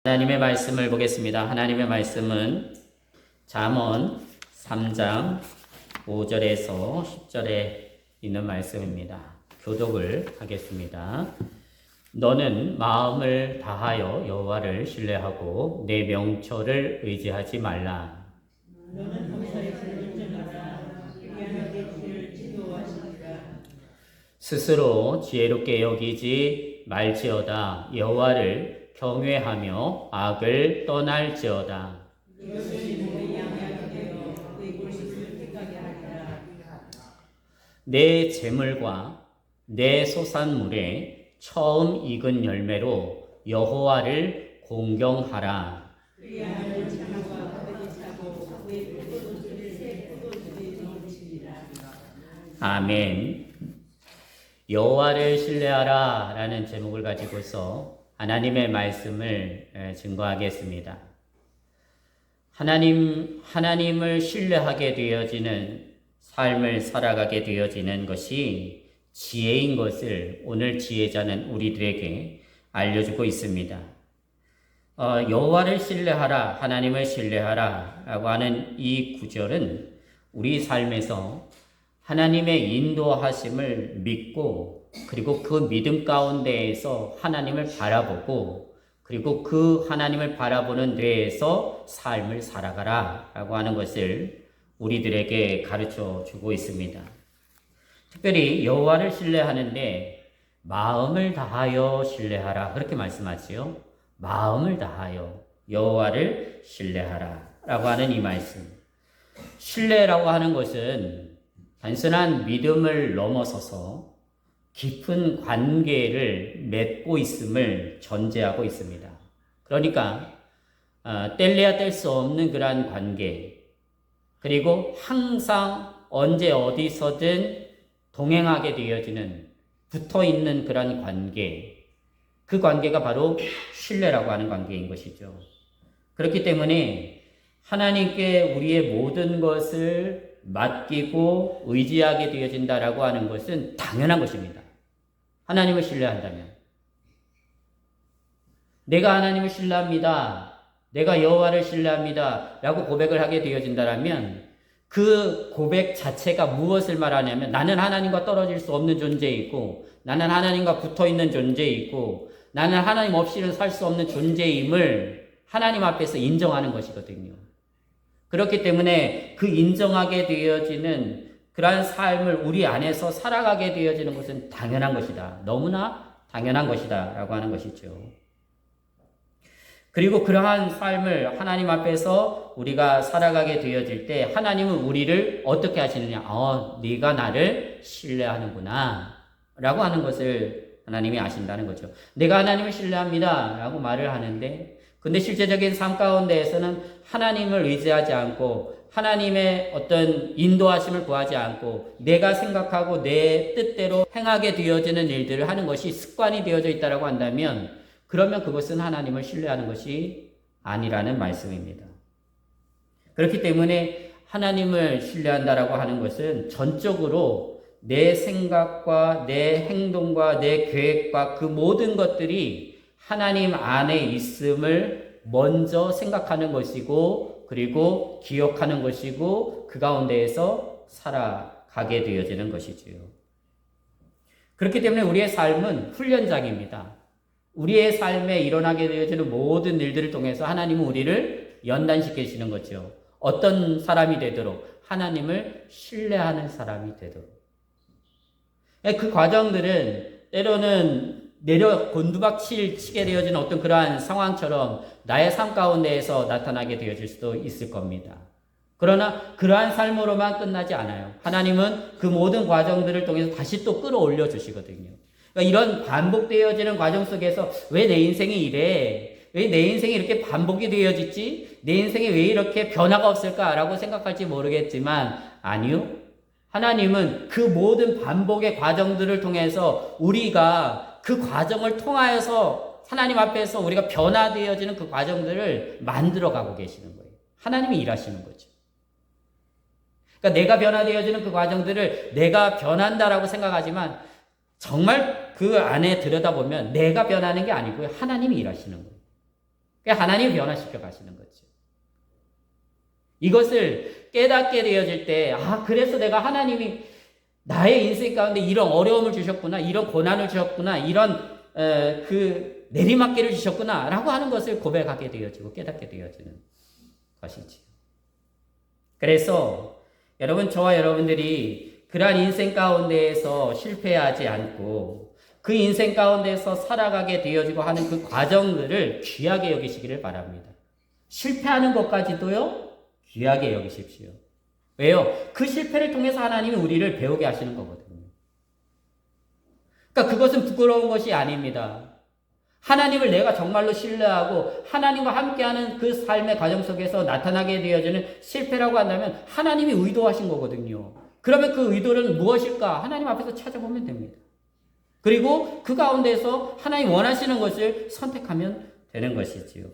하나님의 말씀을 보겠습니다. 하나님의 말씀은 잠언 3장 5절에서 10절에 있는 말씀입니다. 교독을 하겠습니다. 너는 마음을 다하여 여호와를 신뢰하고 내 명철을 의지하지 말라. 스스로 지혜롭게 여기지 말지어다. 여호와를 경외하며 악을 떠날지어다. 내 재물과 내 소산물에 처음 익은 열매로 여호와를 공경하라. 아멘. 여호와를 신뢰하라 라는 제목을 가지고서 하나님의 말씀을 증거하겠습니다. 하나님을 신뢰하게 되어지는 삶을 살아가게 되어지는 것이 지혜인 것을 오늘 지혜자는 우리들에게 알려주고 있습니다. 여호와를 신뢰하라, 하나님을 신뢰하라 라고 하는 이 구절은 우리 삶에서 하나님의 인도하심을 믿고 그리고 그 믿음 가운데에서 하나님을 바라보고 그리고 그 하나님을 바라보는 데에서 삶을 살아가라 라고 하는 것을 우리들에게 가르쳐 주고 있습니다. 특별히 여호와를 신뢰하는데 마음을 다하여 신뢰하라 그렇게 말씀하지요. 마음을 다하여 여호와를 신뢰하라 라고 하는 이 말씀. 신뢰라고 하는 것은 단순한 믿음을 넘어서서 깊은 관계를 맺고 있음을 전제하고 있습니다. 그러니까 뗄래야 뗄 수 없는 그러한 관계, 그리고 항상 언제 어디서든 동행하게 되어지는 붙어있는 그러한 관계, 그 관계가 바로 신뢰라고 하는 관계인 것이죠. 그렇기 때문에 하나님께 우리의 모든 것을 맡기고 의지하게 되어진다라고 하는 것은 당연한 것입니다. 하나님을 신뢰한다면. 내가 하나님을 신뢰합니다. 내가 여호와를 신뢰합니다. 라고 고백을 하게 되어진다라면 그 고백 자체가 무엇을 말하냐면 나는 하나님과 떨어질 수 없는 존재이고 나는 하나님과 붙어있는 존재이고 나는 하나님 없이는 살 수 없는 존재임을 하나님 앞에서 인정하는 것이거든요. 그렇기 때문에 그 인정하게 되어지는 그러한 삶을 우리 안에서 살아가게 되어지는 것은 당연한 것이다. 너무나 당연한 것이다. 라고 하는 것이죠. 그리고 그러한 삶을 하나님 앞에서 우리가 살아가게 되어질 때 하나님은 우리를 어떻게 하시느냐. 네가 나를 신뢰하는구나. 라고 하는 것을 하나님이 아신다는 거죠. 내가 하나님을 신뢰합니다. 라고 말을 하는데 근데 실제적인 삶 가운데에서는 하나님을 의지하지 않고 하나님의 어떤 인도하심을 구하지 않고 내가 생각하고 내 뜻대로 행하게 되어지는 일들을 하는 것이 습관이 되어져 있다고 한다면 그러면 그것은 하나님을 신뢰하는 것이 아니라는 말씀입니다. 그렇기 때문에 하나님을 신뢰한다라고 하는 것은 전적으로 내 생각과 내 행동과 내 계획과 그 모든 것들이 하나님 안에 있음을 먼저 생각하는 것이고 그리고 기억하는 것이고 그 가운데에서 살아가게 되어지는 것이지요. 그렇기 때문에 우리의 삶은 훈련장입니다. 우리의 삶에 일어나게 되어지는 모든 일들을 통해서 하나님은 우리를 연단시키시는 거죠. 어떤 사람이 되도록 하나님을 신뢰하는 사람이 되도록. 그 과정들은 때로는 내려 곤두박질치게 되어지는 어떤 그러한 상황처럼 나의 삶 가운데에서 나타나게 되어질 수도 있을 겁니다. 그러나 그러한 삶으로만 끝나지 않아요. 하나님은 그 모든 과정들을 통해서 다시 또 끌어올려 주시거든요. 그러니까 이런 반복되어지는 과정 속에서 왜 내 인생이 이래? 왜 내 인생이 이렇게 반복이 되어지지? 내 인생에 왜 이렇게 변화가 없을까라고 생각할지 모르겠지만 아니요. 하나님은 그 모든 반복의 과정들을 통해서 우리가 그 과정을 통하여서 하나님 앞에서 우리가 변화되어지는 그 과정들을 만들어가고 계시는 거예요. 하나님이 일하시는 거죠. 그러니까 내가 변화되어지는 그 과정들을 내가 변한다라고 생각하지만 정말 그 안에 들여다보면 내가 변하는 게 아니고요. 하나님이 일하시는 거예요. 하나님이 변화시켜 가시는 거죠. 이것을 깨닫게 되어질 때, 그래서 내가 하나님이 나의 인생 가운데 이런 어려움을 주셨구나, 이런 고난을 주셨구나, 이런 그 내리막길을 주셨구나 라고 하는 것을 고백하게 되어지고 깨닫게 되어지는 것이지요. 그래서 여러분, 저와 여러분들이 그러한 인생 가운데에서 실패하지 않고 그 인생 가운데에서 살아가게 되어지고 하는 그 과정들을 귀하게 여기시기를 바랍니다. 실패하는 것까지도요, 귀하게 여기십시오. 왜요? 그 실패를 통해서 하나님이 우리를 배우게 하시는 거거든요. 그러니까 그것은 부끄러운 것이 아닙니다. 하나님을 내가 정말로 신뢰하고 하나님과 함께하는 그 삶의 과정 속에서 나타나게 되어지는 실패라고 한다면 하나님이 의도하신 거거든요. 그러면 그 의도는 무엇일까? 하나님 앞에서 찾아보면 됩니다. 그리고 그 가운데서 하나님 원하시는 것을 선택하면 되는 것이지요.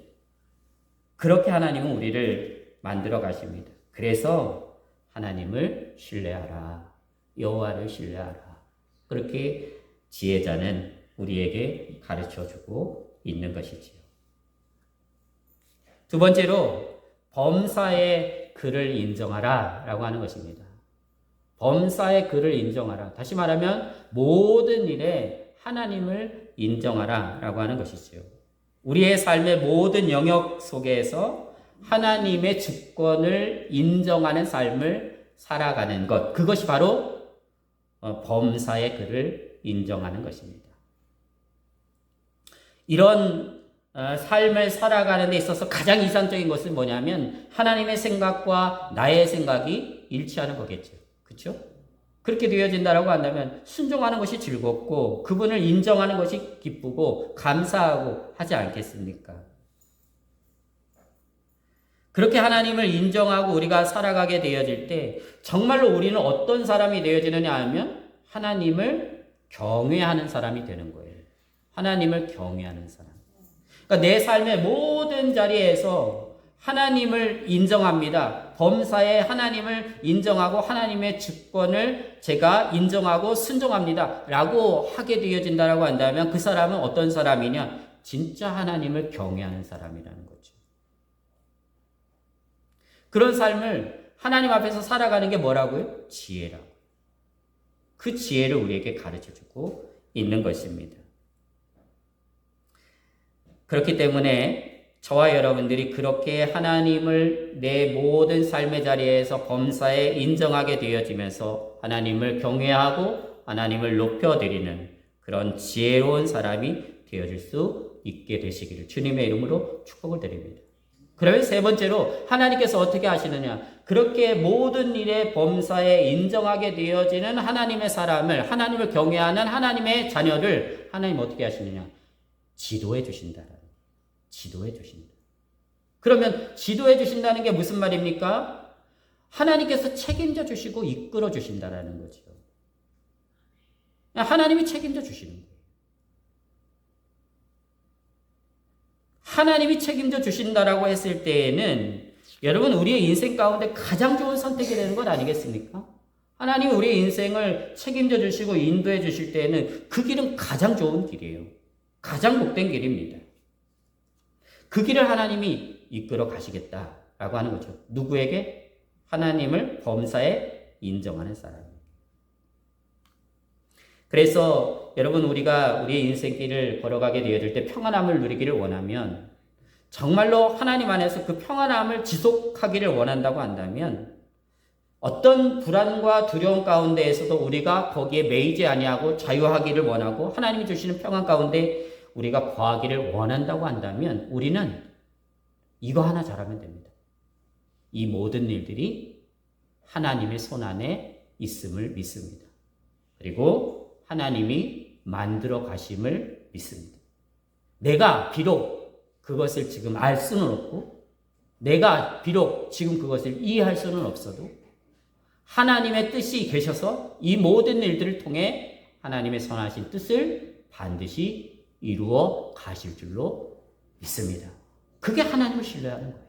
그렇게 하나님은 우리를 만들어 가십니다. 그래서 하나님을 신뢰하라. 여호와를 신뢰하라. 그렇게 지혜자는 우리에게 가르쳐주고 있는 것이지요. 두 번째로 범사의 그를 인정하라 라고 하는 것입니다. 범사의 그를 인정하라. 다시 말하면 모든 일에 하나님을 인정하라 라고 하는 것이지요. 우리의 삶의 모든 영역 속에서 하나님의 주권을 인정하는 삶을 살아가는 것, 그것이 바로 범사의 그를 인정하는 것입니다. 이런 삶을 살아가는 데 있어서 가장 이상적인 것은 뭐냐면 하나님의 생각과 나의 생각이 일치하는 거겠죠. 그렇죠? 그렇게 되어진다라고 한다면 순종하는 것이 즐겁고 그분을 인정하는 것이 기쁘고 감사하고 하지 않겠습니까? 그렇게 하나님을 인정하고 우리가 살아가게 되어질 때 정말로 우리는 어떤 사람이 되어지느냐 하면 하나님을 경외하는 사람이 되는 거예요. 하나님을 경외하는 사람. 그러니까 내 삶의 모든 자리에서 하나님을 인정합니다. 범사에 하나님을 인정하고 하나님의 주권을 제가 인정하고 순종합니다. 라고 하게 되어진다라고 한다면 그 사람은 어떤 사람이냐? 진짜 하나님을 경외하는 사람이라는 거죠. 그런 삶을 하나님 앞에서 살아가는 게 뭐라고요? 지혜라고. 그 지혜를 우리에게 가르쳐주고 있는 것입니다. 그렇기 때문에 저와 여러분들이 그렇게 하나님을 내 모든 삶의 자리에서 범사에 인정하게 되어지면서 하나님을 경외하고 하나님을 높여드리는 그런 지혜로운 사람이 되어질 수 있게 되시기를 주님의 이름으로 축복을 드립니다. 그러면 세 번째로 하나님께서 어떻게 하시느냐? 그렇게 모든 일에 범사에 인정하게 되어지는 하나님의 사람을, 하나님을 경외하는 하나님의 자녀를 하나님 어떻게 하시느냐? 지도해 주신다. 지도해 주신다. 그러면 지도해 주신다는 게 무슨 말입니까? 하나님께서 책임져 주시고 이끌어 주신다라는 거죠. 하나님이 책임져 주시는 거예요. 하나님이 책임져 주신다라고 했을 때에는 여러분 우리의 인생 가운데 가장 좋은 선택이 되는 것 아니겠습니까? 하나님이 우리의 인생을 책임져 주시고 인도해 주실 때에는 그 길은 가장 좋은 길이에요. 가장 복된 길입니다. 그 길을 하나님이 이끌어 가시겠다라고 하는 거죠. 누구에게? 하나님을 범사에 인정하는 사람. 그래서 여러분 우리가 우리의 인생길을 걸어가게 되어질 때 평안함을 누리기를 원하면 정말로 하나님 안에서 그 평안함을 지속하기를 원한다고 한다면 어떤 불안과 두려움 가운데에서도 우리가 거기에 매이지 아니하고 자유하기를 원하고 하나님이 주시는 평안 가운데 우리가 거하기를 원한다고 한다면 우리는 이거 하나 잘하면 됩니다. 이 모든 일들이 하나님의 손안에 있음을 믿습니다. 그리고 하나님이 만들어 가심을 믿습니다. 내가 비록 그것을 지금 알 수는 없고 내가 비록 지금 그것을 이해할 수는 없어도 하나님의 뜻이 계셔서 이 모든 일들을 통해 하나님의 선하신 뜻을 반드시 이루어 가실 줄로 믿습니다. 그게 하나님을 신뢰하는 거예요.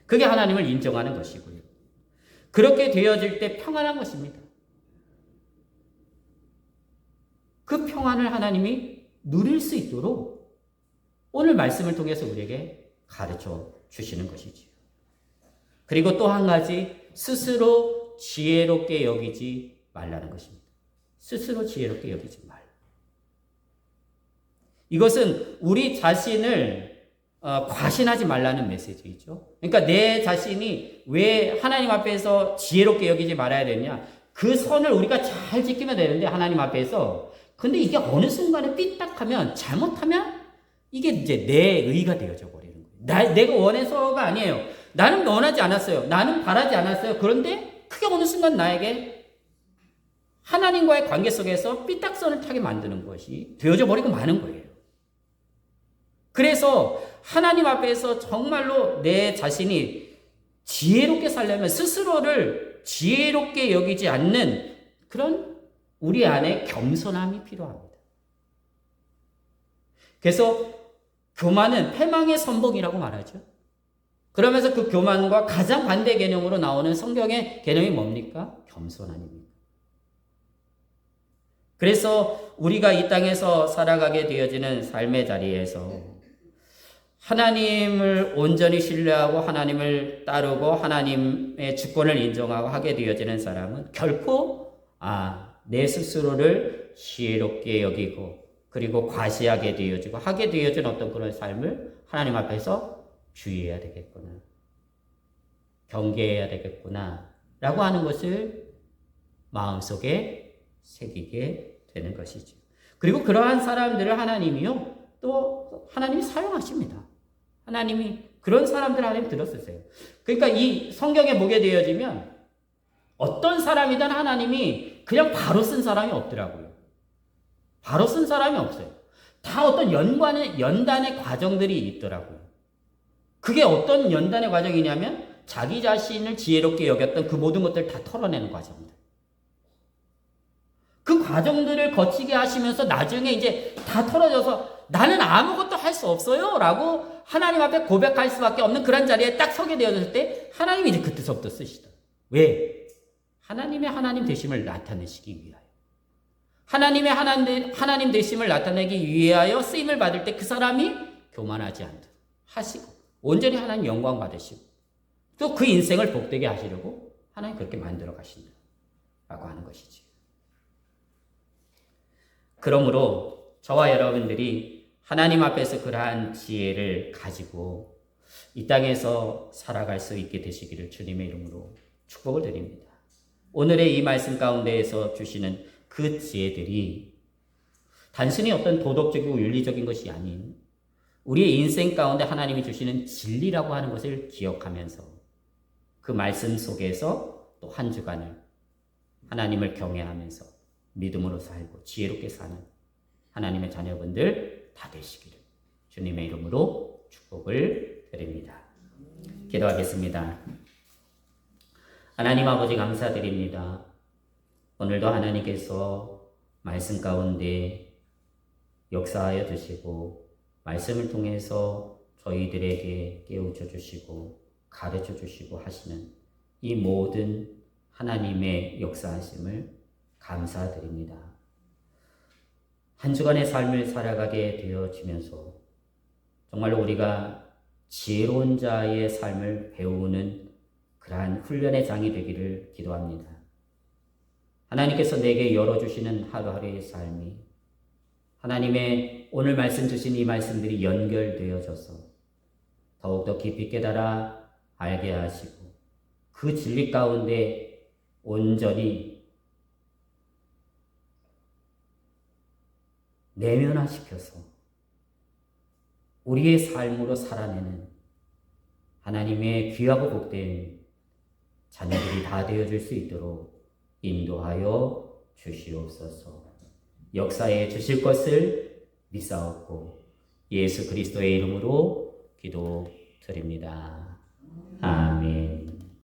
그게 하나님을 인정하는 것이고요. 그렇게 되어질 때 평안한 것입니다. 그 평안을 하나님이 누릴 수 있도록 오늘 말씀을 통해서 우리에게 가르쳐 주시는 것이지요. 그리고 또 한 가지, 스스로 지혜롭게 여기지 말라는 것입니다. 스스로 지혜롭게 여기지 말라. 이것은 우리 자신을 과신하지 말라는 메시지이죠. 그러니까 내 자신이 왜 하나님 앞에서 지혜롭게 여기지 말아야 되냐? 그 선을 우리가 잘 지키면 되는데 하나님 앞에서, 근데 이게 어느 순간에 삐딱하면, 잘못하면 이게 이제 내 의가 되어져 버리는 거예요. 내가 원해서가 아니에요. 나는 원하지 않았어요. 나는 바라지 않았어요. 그런데 그게 어느 순간 나에게 하나님과의 관계 속에서 삐딱선을 타게 만드는 것이 되어져 버리고 마는 거예요. 그래서 하나님 앞에서 정말로 내 자신이 지혜롭게 살려면 스스로를 지혜롭게 여기지 않는 그런 우리 안에 겸손함이 필요합니다. 그래서 교만은 패망의 선봉이라고 말하죠. 그러면서 그 교만과 가장 반대 개념으로 나오는 성경의 개념이 뭡니까? 겸손 아닙니까? 그래서 우리가 이 땅에서 살아가게 되어지는 삶의 자리에서 하나님을 온전히 신뢰하고 하나님을 따르고 하나님의 주권을 인정하고 하게 되어지는 사람은 결코 내 스스로를 지혜롭게 여기고 그리고 과시하게 되어지고 하게 되어진 어떤 그런 삶을 하나님 앞에서 주의해야 되겠구나, 경계해야 되겠구나 라고 하는 것을 마음속에 새기게 되는 것이죠. 그리고 그러한 사람들을 하나님이요 또 하나님이 사용하십니다. 하나님이 그런 사람들 하나님 들었으세요. 그러니까 이 성경에 보게 되어지면 어떤 사람이든 하나님이 그냥 바로 쓴 사람이 없더라고요. 바로 쓴 사람이 없어요. 다 어떤 연단의 과정들이 있더라고요. 그게 어떤 연단의 과정이냐면 자기 자신을 지혜롭게 여겼던 그 모든 것들을 다 털어내는 과정들. 그 과정들을 거치게 하시면서 나중에 이제 다 털어져서 나는 아무것도 할 수 없어요 라고 하나님 앞에 고백할 수밖에 없는 그런 자리에 딱 서게 되었을 때 하나님이 이제 그때서부터 쓰시다. 왜? 하나님의 하나님 되심을 나타내시기 위하여. 하나님의 하나님 되심을 나타내기 위하여 쓰임을 받을 때 그 사람이 교만하지 않도록 하시고 온전히 하나님 영광 받으시고 또 그 인생을 복되게 하시려고 하나님 그렇게 만들어 가신다 라고 하는 것이지. 그러므로 저와 여러분들이 하나님 앞에서 그러한 지혜를 가지고 이 땅에서 살아갈 수 있게 되시기를 주님의 이름으로 축복을 드립니다. 오늘의 이 말씀 가운데에서 주시는 그 지혜들이 단순히 어떤 도덕적이고 윤리적인 것이 아닌 우리의 인생 가운데 하나님이 주시는 진리라고 하는 것을 기억하면서 그 말씀 속에서 또 한 주간을 하나님을 경외하면서 믿음으로 살고 지혜롭게 사는 하나님의 자녀분들 다 되시기를 주님의 이름으로 축복을 드립니다. 기도하겠습니다. 하나님 아버지 감사드립니다. 오늘도 하나님께서 말씀 가운데 역사하여 주시고 말씀을 통해서 저희들에게 깨우쳐 주시고 가르쳐 주시고 하시는 이 모든 하나님의 역사하심을 감사드립니다. 한 주간의 삶을 살아가게 되어지면서 정말로 우리가 지혜로운 자의 삶을 배우는 그러한 훈련의 장이 되기를 기도합니다. 하나님께서 내게 열어주시는 하루하루의 삶이 하나님의 오늘 말씀 주신 이 말씀들이 연결되어져서 더욱더 깊이 깨달아 알게 하시고 그 진리 가운데 온전히 내면화시켜서 우리의 삶으로 살아내는 하나님의 귀하고 복된 자녀들이 다 되어줄 수 있도록 인도하여 주시옵소서. 역사에 주실 것을 믿사옵고 예수 그리스도의 이름으로 기도드립니다. 아멘.